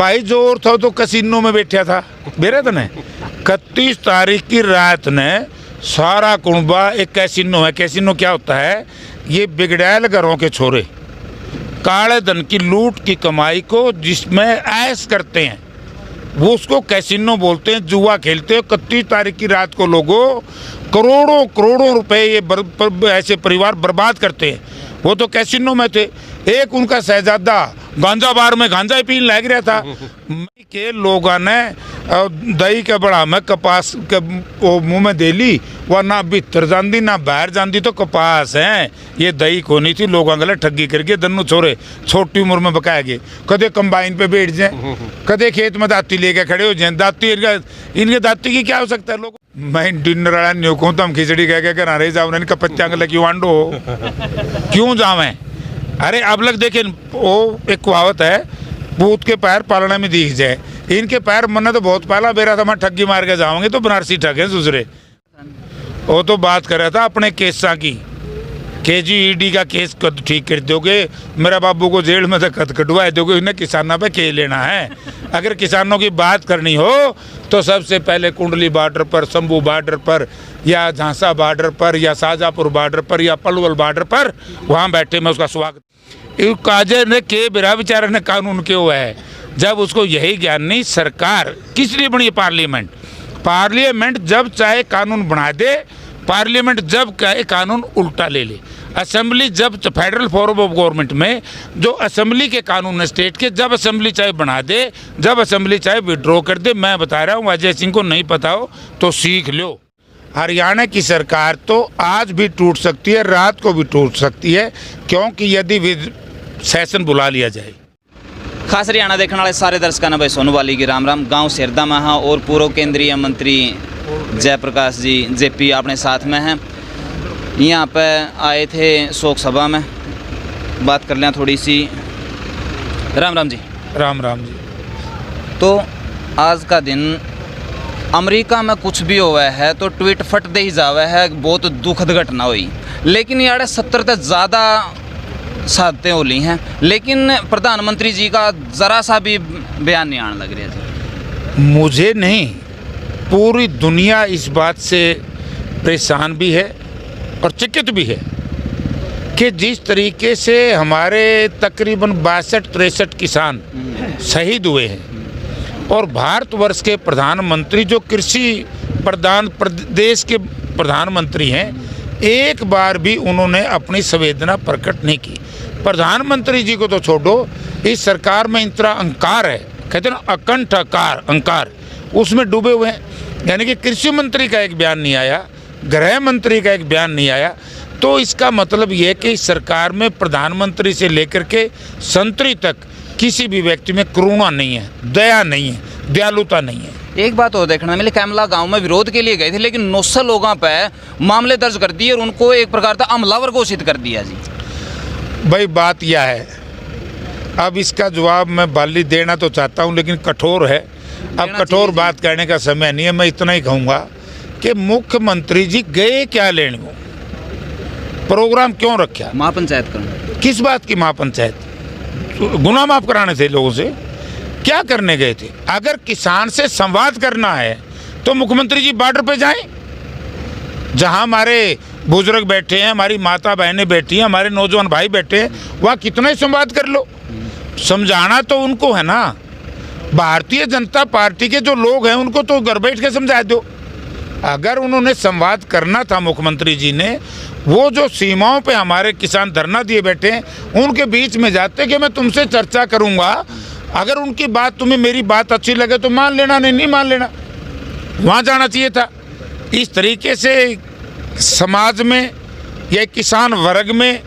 भाई जोर था तो कसिनो में बैठा था बेरे तो ने 31 तारीख की रात ने सारा कुंबा एक कैसीनो है। कैसीनो क्या होता है? ये बिगड़ैल घरों के छोरे काले धन की लूट की कमाई को जिसमें ऐश करते हैं वो उसको कैसीनो बोलते हैं। जुआ खेलते हैं। 31 तारीख की रात को लोगों करोड़ों करोड़ों रुपए ये ऐसे परिवार बर्बाद करते हैं। वो तो कैसीनो में थे। एक उनका शहजादा गांजा बार में गांजा ही पीने लग रहा था के लोगों ने दही के बड़ा में कपास के वो मुँह में दे ली। वह ना भीतर जाती ना बाहर जाती तो कपास है। ये दही को नहीं थी। लोगों गले ठगी करके दन्नू छोरे छोटी उम्र में बकाए गए। कदे कंबाइन पे बैठ जाए कदे खेत में दाती लेके खड़े हो जाए। दाती इनके दाती की क्या हो सकता है? लोग मैं डिनर वाला नहीं कहूँ तो हम खिचड़ी कह के घर जाओ नहीं कपच्चा गला क्यों आंडो क्यों जावे। अरे अब लग देखे वो एक कहावत है भूत के पैर पालने में दिख जाए। इनके पैर मन्ना तो बहुत पाला बेरा था मैं ठगी मार के जाऊंगे तो बनारसी ठगे दूसरे। वो तो बात कर रहा था अपने केसा की KGED का केस कद ठीक कर दोगे। मेरा बाबू को जेल में तो कद कटवा दोगे। इन्हें किसानों पे के लेना है। अगर किसानों की बात करनी हो तो सबसे पहले कुंडली बॉर्डर पर शंभू बॉर्डर पर या झांसा बॉर्डर पर या शाहजहाँपुर बॉर्डर पर या पलवल बॉर्डर पर वहाँ बैठे मैं उसका स्वागत। काजे ने के बिरा बेचारे ने कानून क्यों है जब उसको यही ज्ञान नहीं। सरकार किस लिए बनी? पार्लियामेंट जब चाहे कानून बना दे। पार्लियामेंट जब चाहे कानून उल्टा ले ले। असेंबली जब फेडरल फॉर्म ऑफ गवर्नमेंट में जो असेंबली के कानून है स्टेट के जब असेंबली चाहे बना दे जब असेंबली चाहे विड्रॉ कर दे। मैं बता रहा हूँ अजय सिंह को नहीं पता हो तो सीख लो। हरियाणा की सरकार तो आज भी टूट सकती है रात को भी टूट सकती है क्योंकि यदि सेशन बुला लिया जाए। खास हरियाणा देखने वाले सारे दर्शकों ने भाई सोनूवाली की राम राम। गांव सिरदा में हाँ और पूर्व केंद्रीय मंत्री जयप्रकाश जी JP अपने साथ में हैं। यहाँ पे आए थे शोक सभा में बात कर लें थोड़ी सी। राम राम जी। राम राम जी। तो आज का दिन अमेरिका में कुछ भी हुआ है तो ट्वीट फटते ही जावे है बहुत दुखद घटना हुई। लेकिन यार 70 से ज़्यादा साधतें होली हैं लेकिन प्रधानमंत्री जी का ज़रा सा भी बयान नहीं आने लग रहा है। मुझे नहीं पूरी दुनिया इस बात से परेशान भी है और चिंतित भी है कि जिस तरीके से हमारे तकरीबन 62-63 किसान शहीद हुए हैं और भारतवर्ष के प्रधानमंत्री जो कृषि प्रधान देश के प्रधानमंत्री हैं एक बार भी उन्होंने अपनी संवेदना प्रकट नहीं की। प्रधानमंत्री जी को तो छोड़ो इस सरकार में इतना अहंकार है कहते हैं ना अकंठ अहंकार उसमें डूबे हुए हैं। यानी कि कृषि मंत्री का एक बयान नहीं आया गृह मंत्री का एक बयान नहीं आया तो इसका मतलब ये है कि इस सरकार में प्रधानमंत्री से लेकर के संतरी तक किसी भी व्यक्ति में करुणा नहीं है दया नहीं है दयालुता नहीं है। एक बात और देखने मिली कैमला गांव में विरोध के लिए गए थे लेकिन 900 लोगों पे मामले दर्ज कर दिए और उनको एक प्रकार का हमलावर घोषित कर दिया जी। भाई बात यह है अब इसका जवाब मैं बाली देना तो चाहता हूँ लेकिन कठोर है। अब कठोर बात करने का समय नहीं है। मैं इतना ही कहूँगा कि मुख्यमंत्री जी गए क्या लेने को प्रोग्राम क्यों रखा? महापंचायत करना। किस बात की महापंचायत? गुनाह माफ कराने थे लोगों से? क्या करने गए थे? अगर किसान से संवाद करना है तो मुख्यमंत्री जी बॉर्डर पे जाएं जहां हमारे बुजुर्ग बैठे हैं हमारी माता बहनें बैठी हैं हमारे नौजवान भाई बैठे हैं वहाँ कितना ही संवाद कर लो। समझाना तो उनको है ना। भारतीय जनता पार्टी के जो लोग हैं उनको तो घर बैठ के समझा दो। अगर उन्होंने संवाद करना था मुख्यमंत्री जी ने वो जो सीमाओं पे हमारे किसान धरना दिए बैठे हैं उनके बीच में जाते कि मैं तुमसे चर्चा करूंगा। अगर उनकी बात तुम्हें मेरी बात अच्छी लगे तो मान लेना नहीं मान लेना। वहाँ जाना चाहिए था। इस तरीके से समाज में या किसान वर्ग में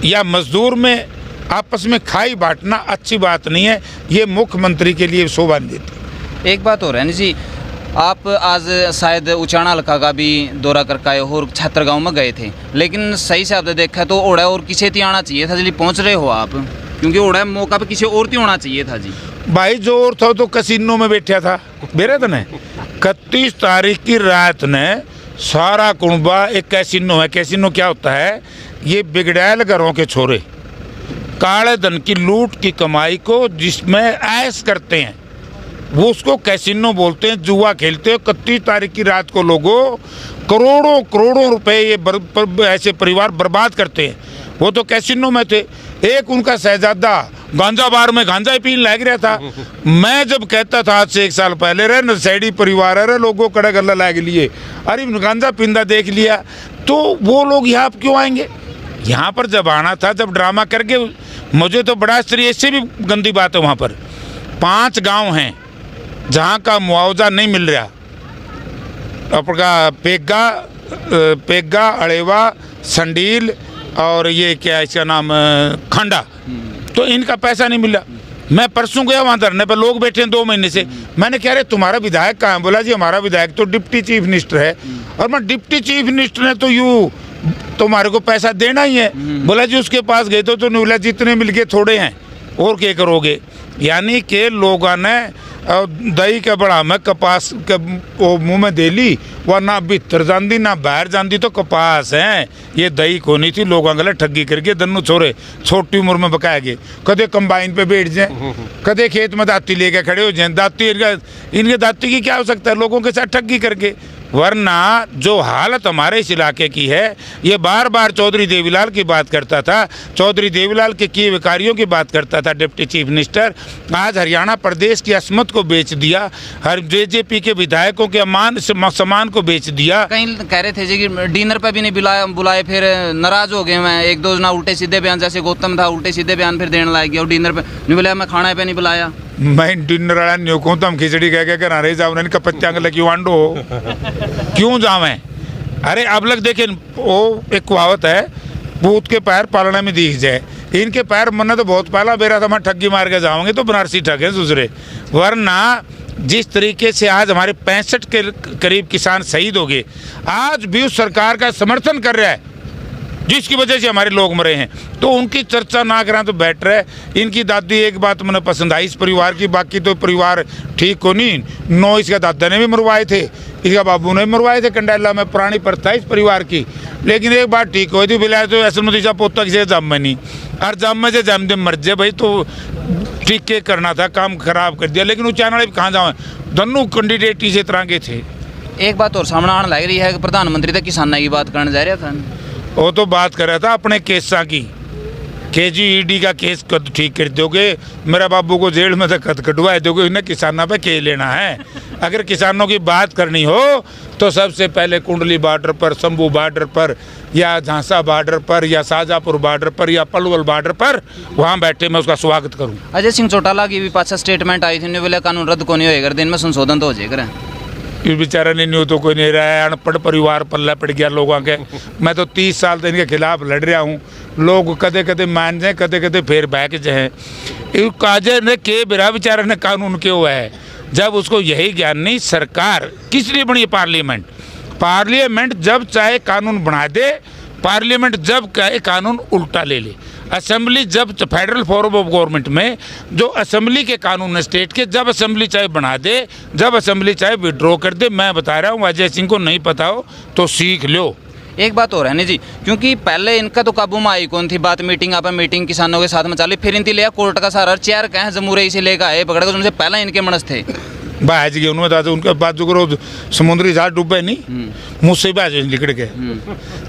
या मजदूर में आपस में खाई बांटना अच्छी बात नहीं है। ये मुख्यमंत्री के लिए शोभा नहीं देती। एक बात और है जी आप आज शायद उचाना हल्का का भी दौरा करके आए हो और छात्रगांव में गए थे लेकिन सही से आपने देखा तो ओड़ा और किसी थी आना चाहिए था जी पहुंच रहे हो आप क्योंकि ओड़ा मौका पे किसी और थी होना चाहिए था जी। भाई जोर था तो कसिनो में बैठा था बेरे तो ने 31 तारीख की रात ने सारा कुंबा एक कैसीनो है। कैसीनो क्या होता है? ये बिगड़ैल घरों के छोरे काले धन की लूट की कमाई को जिसमें ऐश करते हैं, वो उसको कैसीनो बोलते हैं, जुआ खेलते हैं। 31 तारीख की रात को लोगों करोड़ों करोड़ों रुपए ये ऐसे परिवार बर्बाद करते हैं। वो तो कैसीनो में थे। एक उनका शहजादा गांजा बार में गांजा ही पीने लग रहा था। मैं जब कहता था आज से 1 साल पहले, रे नशेड़ी परिवार है रे, लोगों कड़े गल्ला लाग लिए, अरे गांजा पींदा देख लिया, तो वो लोग यहाँ क्यों आएंगे? यहाँ पर जब आना था, जब ड्रामा करके, मुझे तो बड़ा आश्चर्य, इससे भी गंदी बात है। वहाँ पर 5 गांव हैं जहाँ का मुआवजा नहीं मिल रहा। आपका पेग्गा, अड़ेवा, संडील और ये क्या इसका नाम खंडा, तो इनका पैसा नहीं मिला। मैं परसों गया वहाँ धरने पर, लोग बैठे हैं 2 महीने से। मैंने कहा, अरे तुम्हारा विधायक कहाँ है? बोला जी हमारा विधायक तो डिप्टी चीफ मिनिस्टर है। और मैं डिप्टी चीफ मिनिस्टर ने तो यूँ तुम्हारे को पैसा देना ही है। बोला जी उसके पास गए तो बोला जितने मिल गए थोड़े हैं, और क्या करोगे? यानी कि लोगों ने दही के बड़ा में कपास के मुँह में दे ली, वह ना भीतर जाती ना बाहर जाती, तो कपास है ये दही को नहीं थी। लोगों गले ठगी करके दन्नू छोरे छोटी उम्र में बकाया गए, कदे कंबाइन पे बैठ जाए, कदे खेत में दाती लेके खड़े हो जाए। दाती इनके दाती की क्या हो सकता है? लोगों के साथ ठगी करके। वरना जो हालत हमारे इस इलाके की है, ये बार बार चौधरी देवीलाल की बात करता था, चौधरी देवीलाल के किए हुए कार्यों की बात करता था डिप्टी चीफ मिनिस्टर। आज हरियाणा प्रदेश की अस्मत को बेच दिया, हर जेजेपी के विधायकों के सम्मान को बेच दिया। कहीं कह रहे थे जी कि डिनर पे भी नहीं बुलाए, फिर नाराज हो गए। मैं 1-2 ना उल्टे सीधे बयान, जैसे गौतम था उल्टे सीधे बयान फिर देने लग गया, और डिनर पे नहीं बुलाया, मैं खाना पे नहीं बुलाया। मैं डिनर वाला नहीं कहूँ तो हम खिचड़ी कह के घर जाओ, कपत्यांग लगी वांडो क्यों जावे? अरे अब लग देखे, वो एक कहावत है, भूत के पैर पालने में दिख जाए। इनके पैर मरना तो बहुत पहला बेरा था, मैं ठगी मार के जाऊंगे तो बनारसी ठगे दूसरे। वरना जिस तरीके से आज हमारे 65 के करीब किसान शहीद हो गए, आज भी उस सरकार का समर्थन कर रहा है जिसकी वजह से हमारे लोग मरे हैं, तो उनकी चर्चा ना करें तो बेटर है। इनकी दादी एक बात मुझे पसंद आई इस परिवार की, बाकी तो परिवार ठीक को नहीं। 9 इसका दादा ने भी मरवाए थे, इसका बाबू ने भी मरवाए थे कंडेला में, पुरानी प्रथा इस परिवार की। लेकिन एक बात ठीक हुई थी, बिलाए तो असल में पोता किसी जम में नहीं, और जम में से जम दे मर जाए भाई, तो ठीक के करना था, काम खराब कर दिया। लेकिन उच्चारण वाले कहाँ जाओ, दोनों कैंडिडेट इसी तरह के थे। एक बात और सामने आने लग रही है कि प्रधानमंत्री तो किसानों की बात करने जा रहा था। वो तो बात कर रहा था अपने केसा की, KGED का केस कद ठीक कर दोगे, मेरा बाबू को जेल में से कद कटवा दोगे, इन्हें किसानों पे के लेना है। अगर किसानों की बात करनी हो तो सबसे पहले कुंडली बॉर्डर पर, शंभू बॉर्डर पर, या झांसा बॉर्डर पर, या शाहजहाँपुर बॉर्डर पर, या पलवल बॉर्डर पर, वहाँ बैठे मैं उसका स्वागत करूँ। अजय सिंह चौटाला की भी पाछा स्टेटमेंट आई थी, बोले कानून रद्द को नहीं होएगा, दिन में संशोधन तो हो जाएगा। इस बेचारा ने न्यू तो कोई नहीं रहा है, अनपढ़ परिवार पल्ला पड़ गया लोगों के। मैं तो 30 साल से इनके खिलाफ लड़ रहा हूँ, लोग कदे कदे मान जाए, कदे कदे फिर बैक जाए। काजे ने के बिरा बेचारा ने कानून क्यों है, जब उसको यही ज्ञान नहीं। सरकार किस लिए बनी? पार्लियामेंट जब चाहे कानून बना दे, पार्लियामेंट जब चाहे कानून उल्टा ले ले। असेंबली जब फेडरल फॉर्म ऑफ गवर्नमेंट में जो असेंबली के कानून है स्टेट के, जब असेंबली चाहे बना दे, जब असेंबली चाहे विड्रॉ कर दे। मैं बता रहा हूँ, अजय सिंह को नहीं पता हो तो सीख लो। एक बात और है नहीं जी, क्योंकि पहले इनका तो काबू में आई कौन थी बात, मीटिंग किसानों के साथ में चाली, फिर इनती लिया कोर्ट का सारा चेयर कहें जमूरे इसे लेकर आए पकड़ कर, उनसे पहले इनके मनस थे बाज गए उनमें दादा, उनके बाद जो समुद्री जहाज डूबे नहीं, मुझसे बाज निकल गए।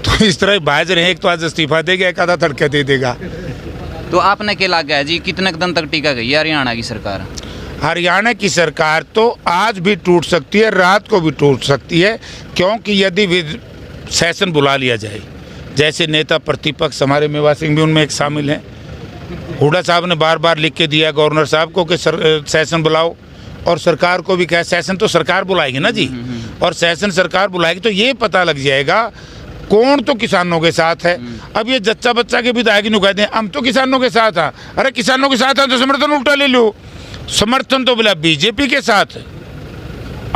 तो इस तरह बाज रहे, एक तो आज इस्तीफा देगा, एक आधा तड़के दे देगा। तो आपने क्या लग गया जी, कितने दिन तक टीका गई हरियाणा की सरकार? हरियाणा की सरकार तो आज भी टूट सकती है, रात को भी टूट सकती है, क्योंकि यदि सेशन बुला लिया जाए, जैसे नेता प्रतिपक्ष हमारे मेवा सिंह भी उनमें एक शामिल हैं, हुड्डा साहब ने बार बार लिख के दिया गवर्नर साहब को कि सेशन बुलाओ, और सरकार को भी कहा सेशन तो सरकार बुलाएगी ना जी, और सेशन सरकार बुलाएगी तो ये पता लग जाएगा कौन तो किसानों के साथ है। अब ये जच्चा बच्चा के विधायक नहीं कहते हैं हम तो किसानों के साथ हैं, अरे किसानों के साथ हैं तो समर्थन उल्टा ले लो, समर्थन तो बोला बीजेपी के साथ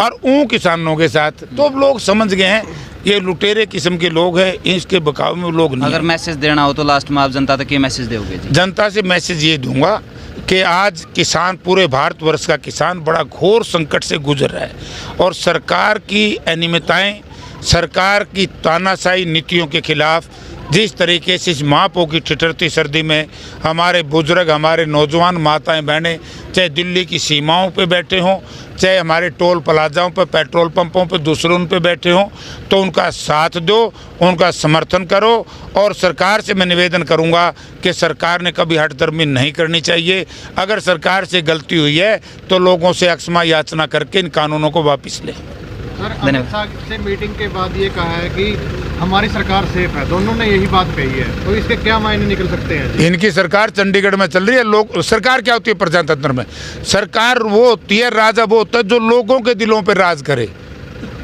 और किसानों के साथ। तो अब लोग समझ गए हैं ये लुटेरे किस्म के लोग हैं, इसके बकाव में लोग नहीं। अगर मैसेज देना हो तो लास्ट में आप जनता तक ये मैसेज दोगे जी? जनता से मैसेज ये दूंगा कि आज किसान, पूरे भारतवर्ष का किसान बड़ा घोर संकट से गुजर रहा है, और सरकार की अनियमितताएं, सरकार की तानाशाही नीतियों के खिलाफ जिस तरीके से इस महापो की ठिठुरती सर्दी में हमारे बुजुर्ग, हमारे नौजवान माताएं बहनें, चाहे दिल्ली की सीमाओं पे बैठे हों, चाहे हमारे टोल प्लाजाओं पे, पेट्रोल पंपों पे, दूसरों उन पे बैठे हों, तो उनका साथ दो, उनका समर्थन करो। और सरकार से मैं निवेदन करूंगा कि सरकार ने कभी हठधर्मी नहीं करनी चाहिए। अगर सरकार से गलती हुई है तो लोगों से क्षमा याचना करके इन कानूनों को वापस लें। सर, अमित शाह से मीटिंग के बाद ये कहा है कि हमारी सरकार सेफ है, दोनों ने यही बात कही है, तो इसके क्या मायने निकल सकते हैं जी? इनकी सरकार चंडीगढ़ में चल रही है। लोग, सरकार क्या होती है प्रजातंत्र में? सरकार वो होती है, राजा वो होता है जो लोगों के दिलों पर राज करे।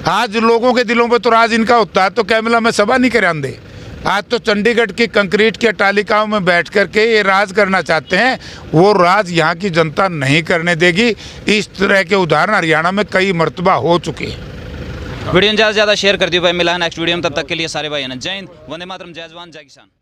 आज लोगों के दिलों पे तो राज इनका होता है, तो कैमला में सभा नहीं करान दे। आज तो चंडीगढ़ की कंक्रीट की अट्टालिकाओं में बैठ कर के ये राज करना चाहते हैं, वो राज यहाँ की जनता नहीं करने देगी। इस तरह के उदाहरण हरियाणा में कई मर्तबा हो चुके हैं। वीडियो ज़्यादा से ज़्यादा शेयर कर दियो भाई। मिला है नेक्स्ट वीडियो में, तब तक के लिए सारे भाई जय हिंद, वंदे मातरम, जय जवान, जय किसान।